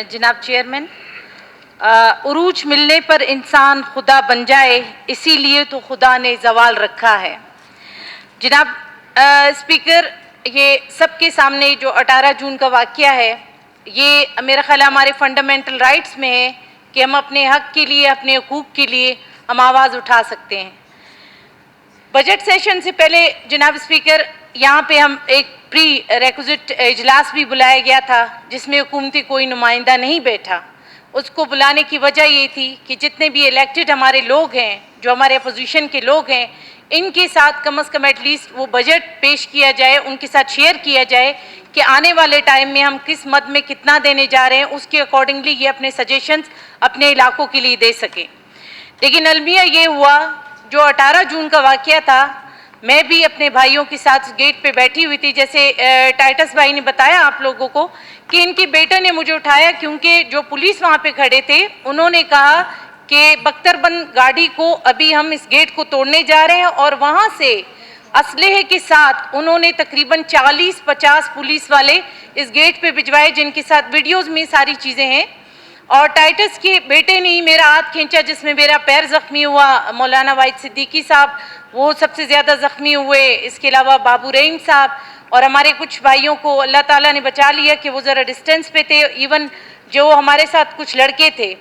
जनाब चेयरमैन, उरूज मिलने पर इंसान खुदा बन जाए, इसीलिए तो खुदा ने जवाल रखा है। जनाब स्पीकर, ये सबके सामने जो 18 जून का वाक़या है, ये मेरा ख्याल हमारे फंडामेंटल राइट्स में है कि हम अपने हक के लिए, अपने हकूक़ के लिए हम आवाज़ उठा सकते हैं। बजट सेशन से पहले जनाब स्पीकर, यहाँ पे हम एक प्री रेक्विजिट इजलास भी बुलाया गया था, जिसमें हुकूमती कोई नुमाइंदा नहीं बैठा। उसको बुलाने की वजह ये थी कि जितने भी इलेक्टेड हमारे लोग हैं, जो हमारे अपोजिशन के लोग हैं, इनके साथ कम अज़ कम एटलीस्ट वो बजट पेश किया जाए, उनके साथ शेयर किया जाए कि आने वाले टाइम में हम किस मद में कितना देने जा रहे हैं, उसके अकॉर्डिंगली ये अपने सजेशंस अपने इलाकों के लिए दे सकें। लेकिन अलमिया ये हुआ, जो 18 जून का वाक़या था, मैं भी अपने भाइयों के साथ गेट पे बैठी हुई थी। जैसे टाइटस भाई ने बताया आप लोगों को कि इनके बेटे ने मुझे उठाया, क्योंकि जो पुलिस वहाँ पे खड़े थे उन्होंने कहा कि बख्तरबंद गाड़ी को अभी हम इस गेट को तोड़ने जा रहे हैं, और वहाँ से असलहे के साथ उन्होंने तकरीबन 40-50 पुलिस वाले इस गेट पे भिजवाए, जिनके साथ वीडियोज़ में सारी चीज़ें हैं। और टाइटस के बेटे ने ही मेरा हाथ खींचा, जिसमें मेरा पैर ज़ख्मी हुआ। मौलाना वाहिद सिद्दीकी साहब वो सबसे ज़्यादा ज़ख्मी हुए, इसके अलावा बाबू रहीम साहब और हमारे कुछ भाइयों को अल्लाह ताला ने बचा लिया कि वो ज़रा डिस्टेंस पे थे। इवन जो हमारे साथ कुछ लड़के थे।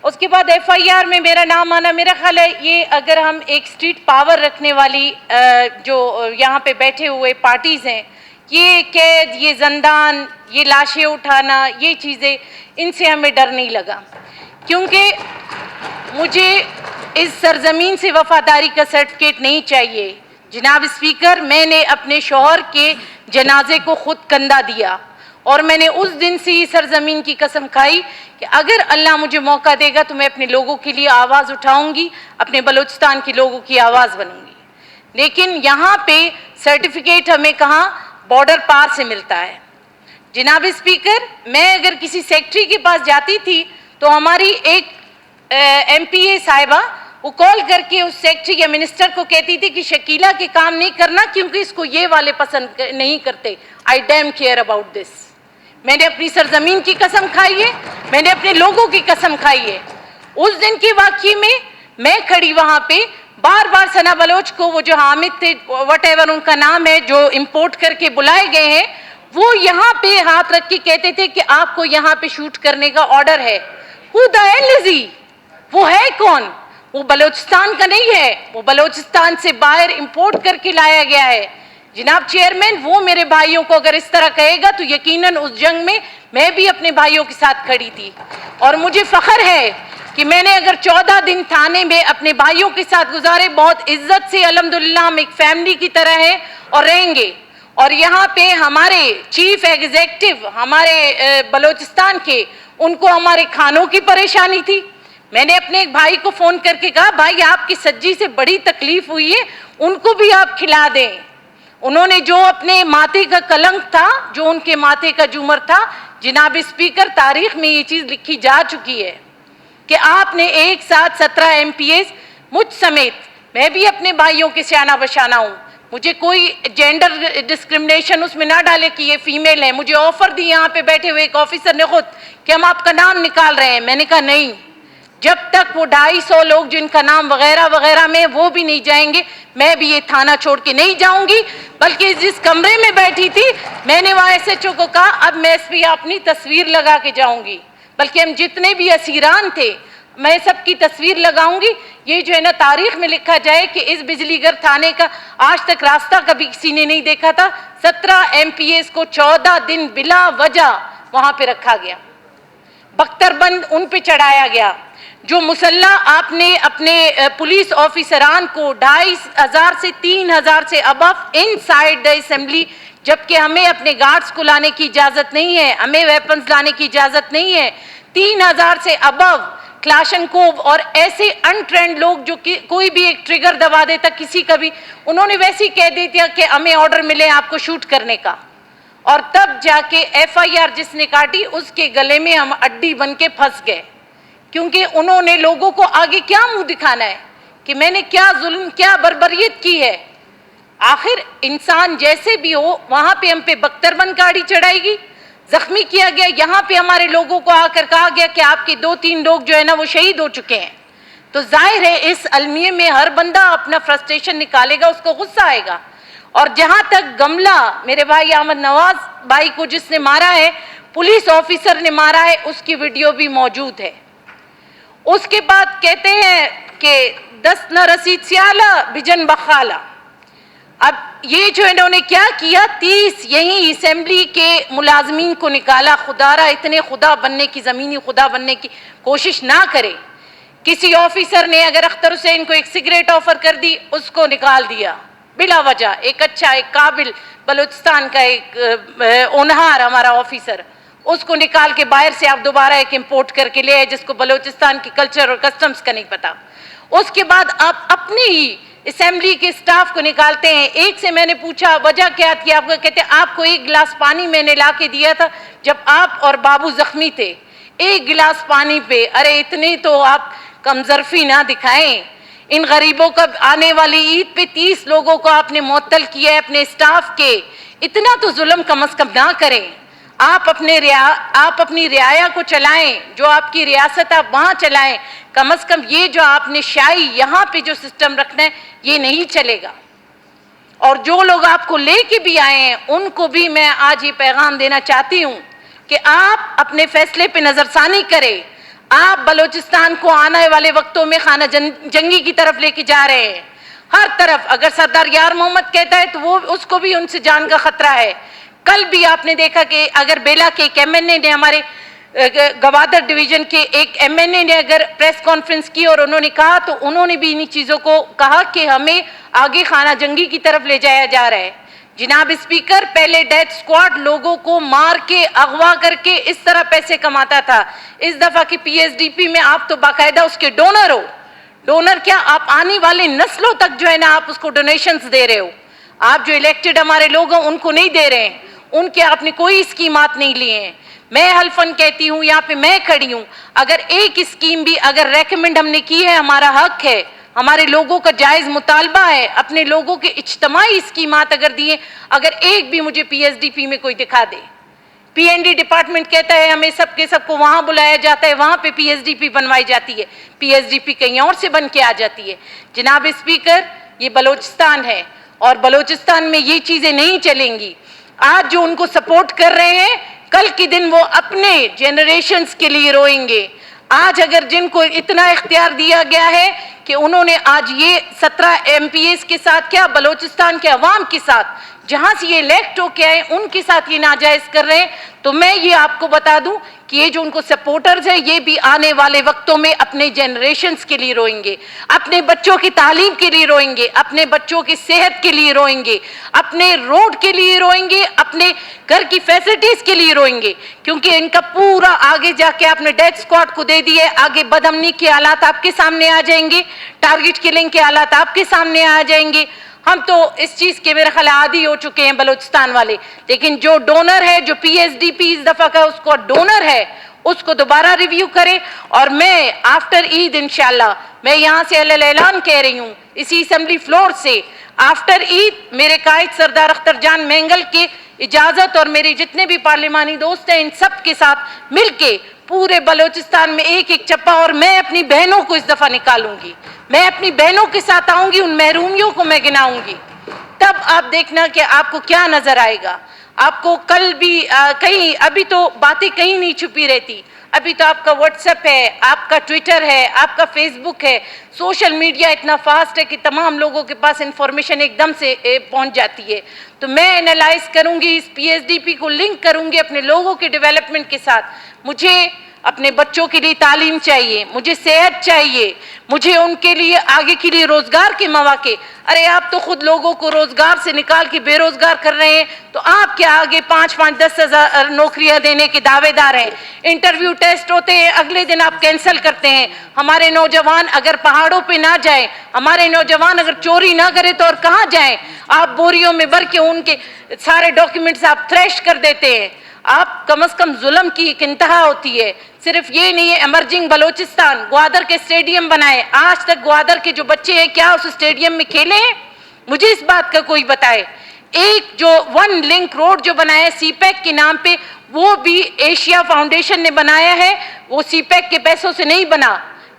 उसके बाद FIR में मेरा नाम आना, मेरा ख्याल है ये अगर हम एक स्ट्रीट पावर रखने वाली जो यहाँ पे बैठे हुए पार्टीज़ हैं, ये कैद, ये जंदान, ये लाशें उठाना, ये चीज़ें, इनसे हमें डर नहीं लगा, क्योंकि मुझे इस सरजमीन से वफादारी का सर्टिफिकेट नहीं चाहिए। जनाब स्पीकर, मैंने अपने शौहर के जनाजे को खुद कंधा दिया, और मैंने उस दिन से ही सरजमीन की कसम खाई कि अगर अल्लाह मुझे मौका देगा तो मैं अपने लोगों के लिए आवाज़ उठाऊंगी, अपने बलूचिस्तान के लोगों की आवाज़ बनूंगी। लेकिन यहाँ पे सर्टिफिकेट हमें कहाँ, बॉर्डर पार से मिलता है। जनाब स्पीकर, मैं अगर किसी सेक्रेटरी के पास जाती थी तो हमारी एक MPA साहिबा वो कॉल करके उस सेक्रेटरी या मिनिस्टर को कहती थी कि शकीला के काम नहीं करना, क्योंकि इसको ये वाले पसंद नहीं करते। आई डैम केयर अबाउट दिस। मैंने अपनी सरजमीन की कसम खाई है, मैंने अपने लोगों की कसम खाई है। उस दिन के वाक़ये में मैं खड़ी वहाँ पे, बार बार सना बलोच को, वो जो हामिद थे, वट एवर उनका नाम है, जो इम्पोर्ट करके बुलाए गए हैं, वो यहाँ पे हाथ रख के कहते थे कि आपको यहाँ पे शूट करने का ऑर्डर है। Who the hell is he? वो है कौन? वो बलूचिस्तान का नहीं है, वो बलूचिस्तान से बाहर इंपोर्ट करके लाया गया है। जनाब चेयरमैन, वो मेरे भाइयों को अगर इस तरह कहेगा तो यकीनन उस जंग में मैं भी अपने भाइयों के साथ खड़ी थी। और मुझे फख्र है कि मैंने अगर 14 दिन थाने में अपने भाइयों के साथ गुजारे, बहुत इज्जत से, अल्हम्दुलिल्लाह हम एक फैमिली की तरह हैं और रहेंगे। और यहाँ पे हमारे चीफ एग्जीक्यूटिव हमारे बलूचिस्तान के, उनको हमारे खानों की परेशानी थी। मैंने अपने एक भाई को फ़ोन करके कहा, भाई आपकी सज्जी से बड़ी तकलीफ हुई है, उनको भी आप खिला दें। उन्होंने जो अपने माथे का कलंक था, जो उनके माथे का झूमर था, जनाब स्पीकर, तारीख में ये चीज़ लिखी जा चुकी है कि आपने एक साथ 17 MPAs, मुझ समेत, मैं भी अपने भाइयों के सियाना बशाना हूँ, मुझे कोई जेंडर डिस्क्रिमिनेशन उसमें ना डाले कि ये फीमेल है। मुझे ऑफर दी यहाँ पे बैठे हुए एक ऑफिसर ने खुद कि हम आपका नाम निकाल रहे हैं। मैंने कहा नहीं, जब तक वो 250 लोग जिनका नाम वगैरह वगैरह में वो भी नहीं जाएंगे, मैं भी ये थाना छोड़ के नहीं जाऊंगी। बल्कि जिस कमरे में बैठी थी, मैंने वहाँ SHO को कहा, अब मैं SP अपनी तस्वीर लगा के जाऊंगी, बल्कि हम जितने भी असीरान थे मैं सबकी तस्वीर लगाऊंगी। ये जो है ना, तारीख में लिखा जाए कि इस बिजलीघर थाने का आज तक रास्ता कभी किसी ने नहीं देखा था। 17 MPAs को 14 दिन बिला वजह वहाँ पे रखा गया, बख्तरबंद उन पे चढ़ाया गया। जो मुसल्ला आपने अपने पुलिस ऑफिसरान को 2500 से 3000 से अबव इनसाइड द असेंबली, जबकि हमें अपने गार्ड्स को लाने की इजाज़त नहीं है, हमें वेपन्स लाने की इजाज़त नहीं है। 3000 से अबव क्लाशनकोव और ऐसे अनट्रेंड लोग जो कि कोई भी एक ट्रिगर दबा देता किसी का भी, उन्होंने वैसे ही कह दिया कि हमें ऑर्डर मिले आपको शूट करने का। और तब जाके FIR जिसने काटी, उसके गले में हम अड्डी बन के फंस गए, क्योंकि उन्होंने लोगों को आगे क्या मुंह दिखाना है कि मैंने क्या जुल्म, क्या बर्बरियत की है। आखिर इंसान जैसे भी हो, वहाँ पे हम पे बख्तरबंद गाड़ी चढ़ाएगी, जख्मी किया गया। यहाँ पे हमारे लोगों को आकर कहा गया कि आपके 2-3 लोग जो है ना वो शहीद हो चुके हैं। तो जाहिर है इस अलमिये में हर बंदा अपना फ्रस्ट्रेशन निकालेगा, उसको गुस्सा आएगा। और जहां तक गमला मेरे भाई अहमद नवाज भाई को जिसने मारा है, पुलिस ऑफिसर ने मारा है, उसकी वीडियो भी मौजूद है। उसके बाद कहते हैं कि 10 न रसीद सियाला बिजन बखाला। अब ये जो इन्होंने क्या किया, 30 यही असेंबली के मुलाजमीन को निकाला। खुदारा इतने खुदा बनने की, ज़मीनी खुदा बनने की कोशिश ना करे। किसी ऑफिसर ने अगर अख्तर हुसैन को एक सिगरेट ऑफर कर दी, उसको निकाल दिया बिला वजह। एक अच्छा, एक काबिल बलूचिस्तान का एक ओनहार हमारा ऑफिसर, उसको निकाल के बाहर से आप दोबारा एक इंपोर्ट करके ले आए जिसको बलूचिस्तान की कल्चर और कस्टम्स का नहीं पता। उसके बाद आप अपने ही असेंबली के स्टाफ को निकालते हैं। एक से मैंने पूछा वजह क्या थी, आपको कहते हैं आपको 1 गिलास पानी मैंने ला के दिया था जब आप और बाबू जख्मी थे। 1 गिलास पानी पे, अरे इतनी तो आप कमजरफी ना दिखाएं। इन गरीबों का आने वाली ईद पे 30 लोगों को आपने मुअत्तल किया है अपने स्टाफ के। इतना तो जुल्म कम अज कम ना करें। आप अपनी रियाया को चलाएं, जो आपकी रियासत आप वहां चलाएं। कम अज कम ये जो आपने शाही यहाँ पे जो सिस्टम रखना है, ये नहीं चलेगा। और जो लोग आपको लेके भी आए हैं, उनको भी मैं आज ये पैगाम देना चाहती हूँ कि आप अपने फैसले पे नजरसानी करें। आप बलूचिस्तान को आने वाले वक्तों में खाना जंगी की तरफ लेके जा रहे हैं। हर तरफ अगर सरदार यार मोहम्मद कहता है तो वो उसको भी उनसे जान का खतरा है। कल भी आपने देखा कि अगर बेला के एक एमएनए ने, हमारे गवादर डिवीजन के एक एमएनए ने अगर प्रेस कॉन्फ्रेंस की और उन्होंने कहा, तो उन्होंने भी इन्हीं चीज़ों को कहा कि हमें आगे खाना जंगी की तरफ ले जाया जा रहा है। जनाब स्पीकर, पहले डेथ स्क्वाड लोगों को मार के अगवा करके इस तरह पैसे कमाता था। इस दफा की पीएसडीपी में आप तो बाकायदा उसके डोनर हो। डोनर क्या, आप आने वाले नस्लों तक जो है ना आप उसको डोनेशंस दे रहे हो। आप जो इलेक्टेड हमारे लोग हैं उनको नहीं दे रहे हैं, उनके आपने कोई स्कीमात नहीं लिए हैं। मैं हल्फन कहती हूँ, यहाँ पे मैं खड़ी हूँ, अगर एक स्कीम भी अगर रेकमेंड हमने की है, हमारा हक है, हमारे लोगों का जायज़ मुतालबा है, अपने लोगों के इज्तमाई स्कीमात अगर दिए, अगर एक भी मुझे पीएसडीपी में कोई दिखा दे। पीएनडी डिपार्टमेंट कहता है हमें सबको वहाँ बुलाया जाता है, वहाँ पे पीएसडीपी बनवाई जाती है, पीएसडीपी कहीं और से बन के आ जाती है। जनाब स्पीकर, ये बलूचिस्तान है और बलूचिस्तान में ये चीज़ें नहीं चलेंगी। आज जो उनको सपोर्ट कर रहे हैं, कल के दिन वो अपने जेनरेशन्स के लिए रोएंगे। आज अगर जिनको इतना इख्तियार दिया गया है कि उन्होंने आज ये 17 एमपीएस के साथ, क्या बलूचिस्तान के अवाम के साथ, जहां से ये इलेक्ट होके आए उनके साथ ये नाजायज कर रहे हैं, तो मैं ये आपको बता दूं कि ये जो उनको सपोर्टर्स हैं, ये भी आने वाले वक्तों में अपने जनरेशन्स के लिए रोएंगे, अपने बच्चों की तालीम के लिए रोएंगे, अपने बच्चों की सेहत के लिए रोएंगे, अपने रोड के लिए रोएंगे, अपने घर की फैसिलिटीज के लिए रोएंगे। क्योंकि इनका पूरा आगे जाके आपने डेथ स्क्वाड को दे दिए, आगे बदअमनी के हालात आपके सामने आ जाएंगे, टारगेट किलिंग के हालात आपके सामने आ जाएंगे। हम तो इस चीज के मेरे ख्याल आदी हो चुके हैं बलूचिस्तान वाले। लेकिन जो डोनर है, जो पीएसडीपी इस दफा का उसको डोनर है, उसको दोबारा रिव्यू करें। और मैं आफ्टर ईद इंशाल्लाह, मैं यहाँ से ऐलान कह रही हूँ इसी असेंबली फ्लोर से, आफ्टर ईद मेरे कायद सरदार अख्तर जान मेंगल की इजाजत और मेरे जितने भी पार्लिमानी दोस्त हैं, इन सब के साथ मिलके पूरे बलूचिस्तान में एक एक चप्पा, और मैं अपनी बहनों को इस दफा निकालूंगी, मैं अपनी बहनों के साथ आऊंगी, उन महरूमियों को मैं गिनाऊंगी। तब आप देखना कि आपको क्या नजर आएगा। आपको कल भी कहीं, अभी तो बातें कहीं नहीं छुपी रहती, अभी तो आपका व्हाट्सएप है, आपका ट्विटर है, आपका फेसबुक है, सोशल मीडिया इतना फास्ट है कि तमाम लोगों के पास इंफॉर्मेशन एकदम से पहुंच जाती है। तो मैं एनालाइज करूंगी, इस पीएसडीपी को लिंक करूंगी अपने लोगों के डेवलपमेंट के साथ। मुझे अपने बच्चों के लिए तालीम चाहिए, मुझे सेहत चाहिए, मुझे उनके लिए आगे के लिए रोजगार के मौके। अरे आप तो खुद लोगों को रोजगार से निकाल के बेरोजगार कर रहे हैं, तो आप क्या आगे 5-5, 10 हजार नौकरियां देने के दावेदार हैं। इंटरव्यू टेस्ट होते हैं, अगले दिन आप कैंसिल करते हैं। हमारे नौजवान अगर पहाड़ों पे ना जाए, हमारे नौजवान अगर चोरी ना करे तो और कहाँ जाए। आप बोरियों में भर के उनके सारे डॉक्यूमेंट्स आप थ्रेश कर देते हैं। आप कम से कम जुल्म की एक इंतहा होती है। सिर्फ ये नहीं है, एमर्जिंग बलूचिस्तान, ग्वादर के स्टेडियम बनाए, आज तक ग्वादर के जो बच्चे हैं क्या उस स्टेडियम में खेले हैं? मुझे इस बात का कोई बताए। एक जो वन लिंक रोड जो बनाया है सीपैक के नाम पे, वो भी एशिया फाउंडेशन ने बनाया है, वो सीपैक के पैसों से नहीं बना।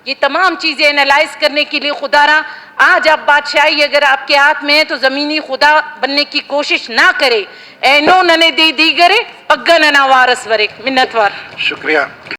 ये तमाम चीजें एनालाइज करने के लिए खुदारा आज आप बादशाही अगर आपके हाथ में है तो जमीनी खुदा बनने की कोशिश ना करे। एनो नने दी करे पग्गा नना वारस वरे मिन्नतवार। शुक्रिया।